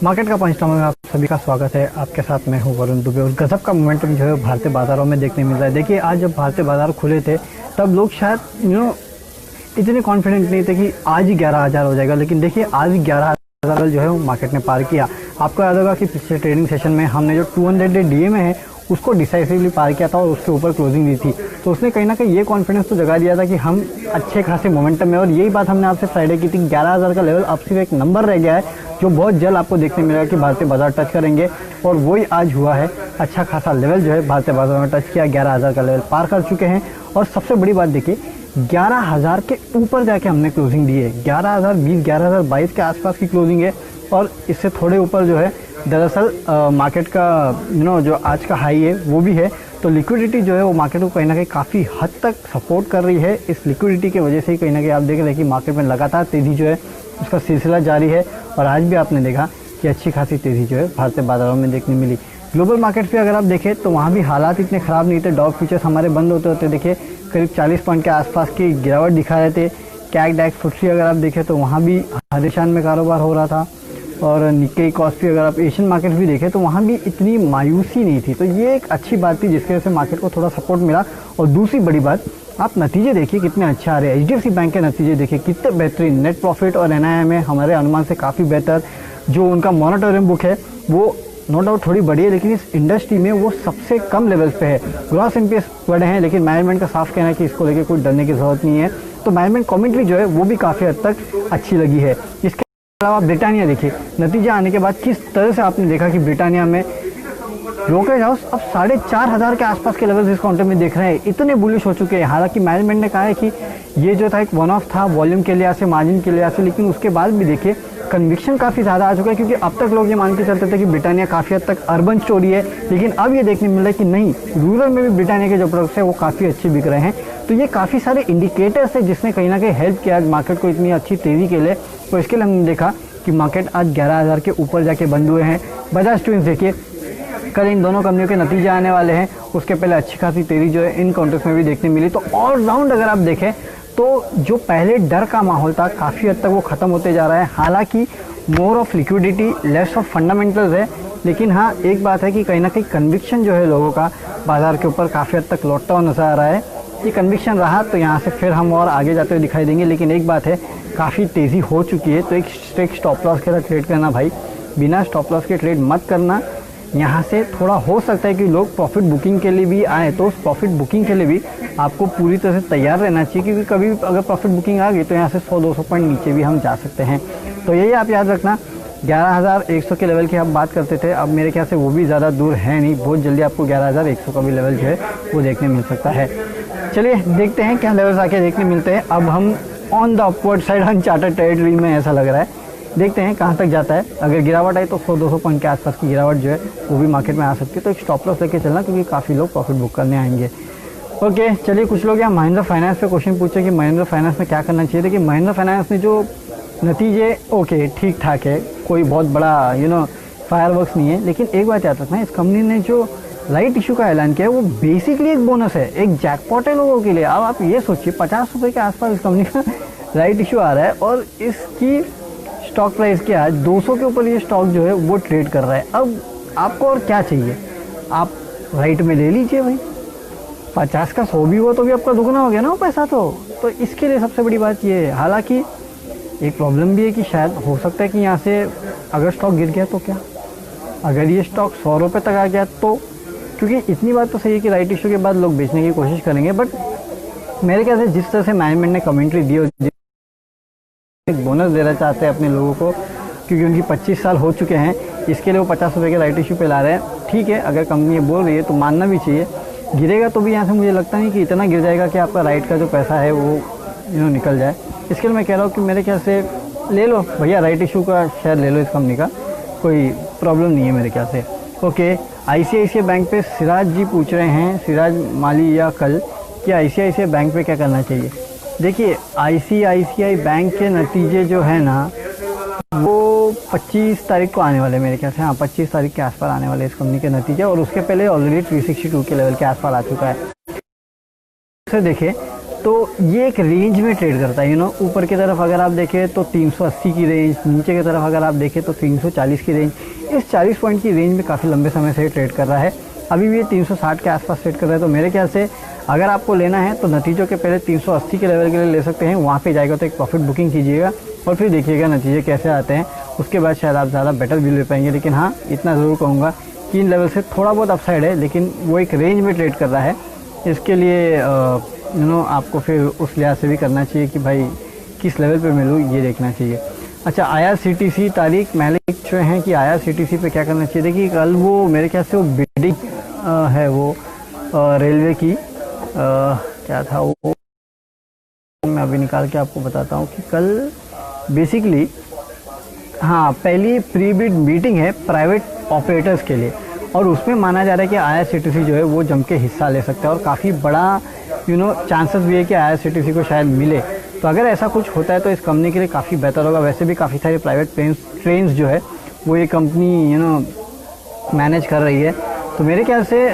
Market का पंचनामा में आप सभी का स्वागत है। आपके साथ मैं हूं वरुण दुबे और गजब का मोमेंटम जो है भारतीय बाजारों में देखने मिल रहा है। देखिए, आज जब भारतीय बाजार खुले थे तब लोग शायद इतने कॉन्फिडेंट नहीं थे कि आज ही 11,000 हो जाएगा, लेकिन देखिए आज 11,000 जो है वो मार्केट ने पार किया। आपको याद होगा कि पिछले ट्रेडिंग सेशन में हमने जो 200 डे डीए में है उसको डिसाइसिवली पार किया था और उसके ऊपर क्लोजिंग दी थी, तो उसने कहीं ना कहीं ये कॉन्फिडेंस तो जगा दिया था कि हम अच्छे खासे मोमेंटम में। और यही बात हमने आपसे फ्राइडे की थी, 11,000 का लेवल अब सिर्फ एक नंबर रह गया है जो बहुत जल्द आपको देखने मिलेगा कि भारतीय बाजार टच करेंगे, और वही आज हुआ है। अच्छा खासा लेवल जो है भारतीय बाजार में टच किया, 11,000 का लेवल पार कर चुके हैं। और सबसे बड़ी बात देखिए, 11,000 के ऊपर जाके हमने क्लोजिंग दी है। 11,020 11,022 के आसपास की क्लोजिंग है, और इससे थोड़े ऊपर जो है दरअसल मार्केट का जो आज का हाई है वो भी है। तो लिक्विडिटी जो है वो मार्केट को कहीं ना कहीं काफ़ी हद तक सपोर्ट कर रही है। इस लिक्विडिटी की वजह से ही कहीं ना कहीं आप देख रहे हैं कि मार्केट में लगातार तेज़ी जो है उसका सिलसिला जारी है, और आज भी आपने देखा कि अच्छी खासी तेज़ी जो है भारतीय बाजारों में देखने मिली। ग्लोबल मार्केट पे अगर आप देखें तो वहाँ भी हालात इतने ख़राब नहीं थे। डॉव फ्यूचर्स हमारे बंद होते होते देखिए करीब 40 पॉइंट के आसपास की गिरावट दिखा रहे थे। कैग डैक्स फुट्सी अगर आप देखें तो वहाँ भी आधे में कारोबार हो रहा था, और निक्केई कॉस्पी अगर आप एशियन मार्केट भी देखें तो वहाँ भी इतनी मायूसी नहीं थी। तो ये एक अच्छी बात थी जिसकी वजह से मार्केट को थोड़ा सपोर्ट मिला। और दूसरी बड़ी बात, आप नतीजे देखिए कितने अच्छे आ रहे हैं। HDFC बैंक के नतीजे देखिए कितने बेहतरीन, नेट प्रॉफिट और NII में हमारे अनुमान से काफ़ी बेहतर। जो उनका मॉनिटरिंग बुक है वो नो डाउट थोड़ी बड़ी है, लेकिन इस इंडस्ट्री में वो सबसे कम लेवल्स पे है। ग्रॉस NPS बड़े हैं, लेकिन मैनेजमेंट का साफ कहना है कि इसको लेकर कोई डरने की जरूरत नहीं है। तो मैनेजमेंट कमेंट्री जो है वो भी काफ़ी हद तक अच्छी लगी है। इसके अलावा ब्रिटानिया देखिए, नतीजा आने के बाद किस तरह से आपने देखा कि ब्रिटानिया में ब्रोकरेज हाउस अब 4,500 के आसपास के लेवल इस काउंटर में देख रहे हैं, इतने बुलिश हो चुके हैं। हालांकि मैनेजमेंट ने कहा है कि ये जो था एक वन ऑफ था, वॉल्यूम के लिहाज से, मार्जिन के लिहाज से, लेकिन उसके बाद भी देखिए कन्विक्शन काफ़ी ज़्यादा आ चुका है, क्योंकि अब तक लोग ये मान के चलते थे कि ब्रिटानिया काफ़ी हद तक अर्बन स्टोरी है, लेकिन अब ये देखने मिल रहा है कि नहीं, रूरल में भी ब्रिटानिया के जो प्रोडक्ट्स हैं वो काफ़ी अच्छे बिक रहे हैं। तो ये काफ़ी सारे इंडिकेटर्स है जिसने कहीं ना कहीं हेल्प किया मार्केट को इतनी अच्छी तेज़ी के लिए। तो इसके लिए हमने देखा कि मार्केट आज 11,000 के ऊपर जाके बंद हुए हैं। बजाज ट्विंस देखिए, कल इन दोनों कंपनियों के नतीजे आने वाले हैं, उसके पहले अच्छी खासी तेज़ी जो है इन काउंटर्स में भी देखने मिली। तो ऑलराउंड अगर आप देखें तो जो पहले डर का माहौल था काफ़ी हद तक वो ख़त्म होते जा रहा है। हालांकि more of liquidity, less of fundamentals है, लेकिन हाँ एक बात है कि कहीं ना कहीं कन्विक्शन जो है लोगों का बाजार के ऊपर काफ़ी हद तक लौटता हुआ नजर आ रहा है। ये कन्विक्शन रहा तो यहाँ से फिर हम और आगे जाते हुए दिखाई देंगे, लेकिन एक बात है, काफ़ी तेज़ी हो चुकी है। तो एक स्ट्रिक्ट स्टॉप लॉस के साथ ट्रेड करना भाई, बिना स्टॉप लॉस के ट्रेड मत करना। यहाँ से थोड़ा हो सकता है कि लोग प्रॉफिट बुकिंग के लिए भी आए, तो उस प्रॉफिट बुकिंग के लिए भी आपको पूरी तरह से तैयार रहना चाहिए, क्योंकि कभी अगर प्रॉफिट बुकिंग आ गई तो यहाँ से 100-200 पॉइंट नीचे भी हम जा सकते हैं। तो यही आप याद रखना, 11,100 के लेवल की हम बात करते थे, अब मेरे ख्याल से वो भी ज़्यादा दूर है नहीं, बहुत जल्दी आपको 11,100 का भी लेवल जो है वो देखने मिल सकता है। चलिए देखते हैं क्या लेवल्स आके देखने मिलते हैं। अब हम on the upward side uncharted territory में ऐसा लग रहा है, देखते हैं कहाँ तक जाता है। अगर गिरावट आई तो 100-200 पॉइंट के आसपास की गिरावट जो है वो भी मार्केट में आ सकती है। तो एक स्टॉप लॉस लेके चलना, क्योंकि काफ़ी लोग प्रॉफिट बुक करने आएंगे। ओके, चलिए कुछ लोग यहाँ महिंद्रा फाइनेंस पे क्वेश्चन पूछे कि महिंद्रा फाइनेंस में क्या करना चाहिए। देखिए, महिंद्रा फाइनेंस ने जो नतीजे ओके ठीक ठाक है, कोई बहुत बड़ा फायरवर्क्स नहीं है, लेकिन एक बात याद रखना, इस कंपनी ने जो राइट इशू का ऐलान किया है वो बेसिकली एक बोनस है, एक जैकपॉट है लोगों के लिए। अब आप ये सोचिए, 50 रुपये के आसपास इस कंपनी का राइट इशू आ रहा है, और इसकी स्टॉक प्राइस के आज 200 के ऊपर ये स्टॉक जो है वो ट्रेड कर रहा है। अब आपको और क्या चाहिए, आप राइट में ले लीजिए भाई, 50 का 100 भी हुआ तो भी आपका दुगना हो गया ना वो पैसा। तो इसके लिए सबसे बड़ी बात ये है। हालांकि एक प्रॉब्लम भी है कि शायद हो सकता है कि यहाँ से अगर स्टॉक गिर गया तो क्या, अगर ये स्टॉक 100 रुपये तक आ गया तो, क्योंकि इतनी बात तो सही है कि राइट इशू के बाद लोग बेचने की कोशिश करेंगे, बट मेरे ख्याल से जिस तरह से मैनेजमेंट ने कमेंट्री दी, एक बोनस देना चाहते हैं अपने लोगों को, क्योंकि उनकी 25 साल हो चुके हैं, इसके लिए वो 50 रुपये के राइट इशू पे ला रहे हैं। ठीक है, अगर कंपनी ये बोल रही है तो मानना भी चाहिए। गिरेगा तो भी यहाँ से मुझे लगता नहीं कि इतना गिर जाएगा कि आपका राइट का जो पैसा है वो निकल जाए। इसके लिए मैं कह रहा हूँ कि मेरे ख्याल से ले लो भैया, राइट इशू का शेयर ले लो इस कंपनी का, कोई प्रॉब्लम नहीं है मेरे ख्याल से। ओके, ICICI बैंक पे सिराज जी पूछ रहे हैं, सिराज माली या कल, कि ICICI बैंक पे क्या करना चाहिए। देखिए, ICICI बैंक के नतीजे जो है ना वो 25 तारीख को आने वाले मेरे ख्याल से, हाँ 25 तारीख के आसपास आने वाले इस कंपनी के नतीजे, और उसके पहले ऑलरेडी 362 के लेवल के आसपास आ चुका है। से देखिए तो ये एक रेंज में ट्रेड करता है। ऊपर की तरफ अगर आप देखें तो 380 की रेंज, नीचे की तरफ अगर आप देखें तो 340 की रेंज। इस 40 पॉइंट की रेंज में काफ़ी लंबे समय से ट्रेड कर रहा है। अभी भी ये 360 के आसपास ट्रेड कर रहा है। तो मेरे ख्याल से अगर आपको लेना है तो नतीजों के पहले 380 के लेवल के लिए ले सकते हैं। वहाँ पे जाएगा तो एक प्रॉफिट बुकिंग कीजिएगा और फिर देखिएगा नतीजे कैसे आते हैं। उसके बाद शायद आप ज़्यादा बेटर व्यू ले पाएंगे। लेकिन हाँ, इतना ज़रूर कहूँगा कि इन लेवल से थोड़ा बहुत अपसाइड है, लेकिन वो एक रेंज में ट्रेड कर रहा है। इसके लिए आपको फिर उस लिहाज से भी करना चाहिए कि भाई किस लेवल पे मिलूँ, ये देखना चाहिए। अच्छा, IRCTC तारीख महलिक जो हैं कि IRCTC पे क्या करना चाहिए। देखिए कल वो मेरे ख्याल से वो बिडिंग है वो रेलवे की क्या था वो, मैं अभी निकाल के आपको बताता हूँ कि कल बेसिकली हाँ पहली प्री बिड मीटिंग है प्राइवेट ऑपरेटर्स के लिए और उसमें माना जा रहा है कि IRCTC जो है वो जम के हिस्सा ले सकता है और काफ़ी बड़ा चांसेस भी है कि IRCTC को शायद मिले। तो अगर ऐसा कुछ होता है तो इस कंपनी के लिए काफ़ी बेहतर होगा। वैसे भी काफ़ी सारी प्राइवेट ट्रेन्स जो है वो ये कंपनी मैनेज कर रही है। तो मेरे ख्याल से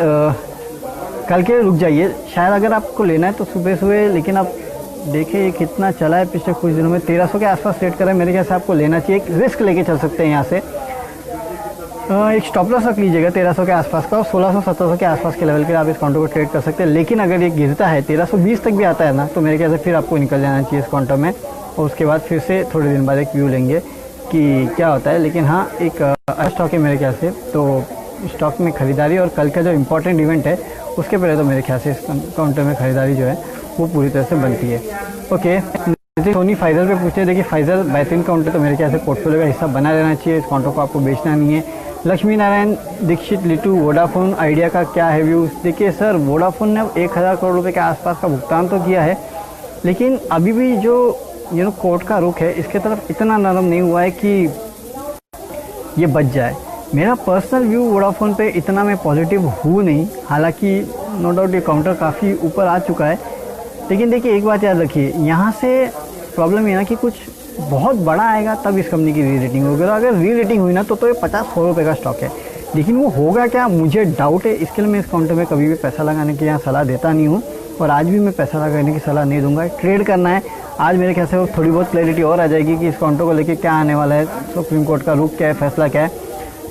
कल के रुक जाइए। शायद अगर आपको लेना है तो सुबह सुबह, लेकिन आप देखिए ये कितना चला है पिछले कुछ दिनों में, 1300 के आसपास ट्रेड कर रहा है। मेरे ख्याल से आपको लेना चाहिए। एक रिस्क लेके चल सकते हैं यहाँ से। एक स्टॉप लॉस रख लीजिएगा 1300 के आसपास का और 1600-1700 के आसपास के लेवल के आप इस काउंटर को ट्रेड कर सकते हैं। लेकिन अगर ये गिरता है 1320 तक भी आता है ना, तो मेरे ख्याल से फिर आपको निकल जाना चाहिए इस काउंटर में और उसके बाद फिर से थोड़े दिन बाद एक व्यू लेंगे कि क्या होता है। लेकिन हाँ, एक स्टॉक है मेरे ख्याल से, तो स्टॉक में खरीदारी और कल का जो इम्पोर्टेंट इवेंट है उसके पहले तो मेरे ख्याल से इस काउंटर में खरीदारी जो है वो पूरी तरह से बनती है। ओके, सोनी फाइजर पे पूछते हैं। देखिए फाइजर बेहतरीन काउंटर, तो मेरे ख्याल से पोर्टफोलियो का हिस्सा बना रहना चाहिए। इस काउंटर को आपको बेचना नहीं है। लक्ष्मी नारायण दीक्षित लिटू, वोडाफोन आइडिया का क्या है व्यू। देखिए सर, वोडाफोन ने 1000 करोड़ रुपए के आसपास का भुगतान तो किया है, लेकिन अभी भी जो कोर्ट का रुख है इसके तरफ इतना नरम नहीं हुआ है कि ये बच जाए। मेरा पर्सनल व्यू वोडाफोन पे इतना मैं पॉजिटिव हूँ नहीं। हालांकि नो डाउट ये काउंटर काफ़ी ऊपर आ चुका है, लेकिन देखिए एक बात याद रखिए, यहाँ से प्रॉब्लम ये ना कि कुछ बहुत बड़ा आएगा तब इस कंपनी की री रेटिंग होगी। और अगर री रेटिंग हुई ना तो ये 50-100 रुपये का स्टॉक है, लेकिन वो होगा क्या मुझे डाउट है। इसके लिए मैं इस काउंटर में कभी भी पैसा लगाने की यहाँ सलाह देता नहीं हूँ और आज भी मैं पैसा लगाने की सलाह नहीं दूंगा। ट्रेड करना है आज मेरे ख्याल से वो थोड़ी बहुत क्लैरिटी और आ जाएगी कि इस काउंटर को लेके क्या आने वाला है, सुप्रीम कोर्ट का रुख क्या है, फैसला क्या है।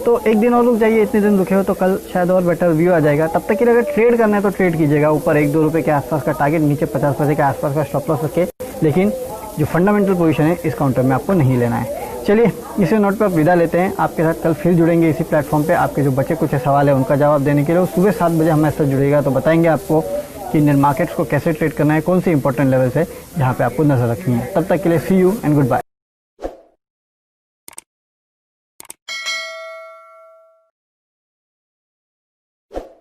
तो एक दिन और रुक जाइए, इतने दिन रुके हो तो कल शायद और बेटर व्यू आ जाएगा। तब तक के लिए अगर ट्रेड करना है तो ट्रेड कीजिएगा। ऊपर 1-2 रुपये के आसपास का टारगेट, नीचे 50 पैसे के आसपास का स्टॉप लॉस रखे, लेकिन जो फंडामेंटल पोजीशन है इस काउंटर में आपको नहीं लेना है। चलिए इसी नोट पर आप विदा लेते हैं। आपके साथ कल फिर जुड़ेंगे इसी प्लेटफॉर्म पे। आपके जो बचे कुछ सवाल है उनका जवाब देने के लिए सुबह 7 बजे हमारे साथ जुड़ेगा, तो बताएंगे आपको कि इंडियन मार्केट्स को कैसे ट्रेड करना है, कौन से इंपॉर्टेंट लेवल्स है जहाँ पे आपको नजर रखनी है। तब तक के लिए सी यू एंड गुड बाय।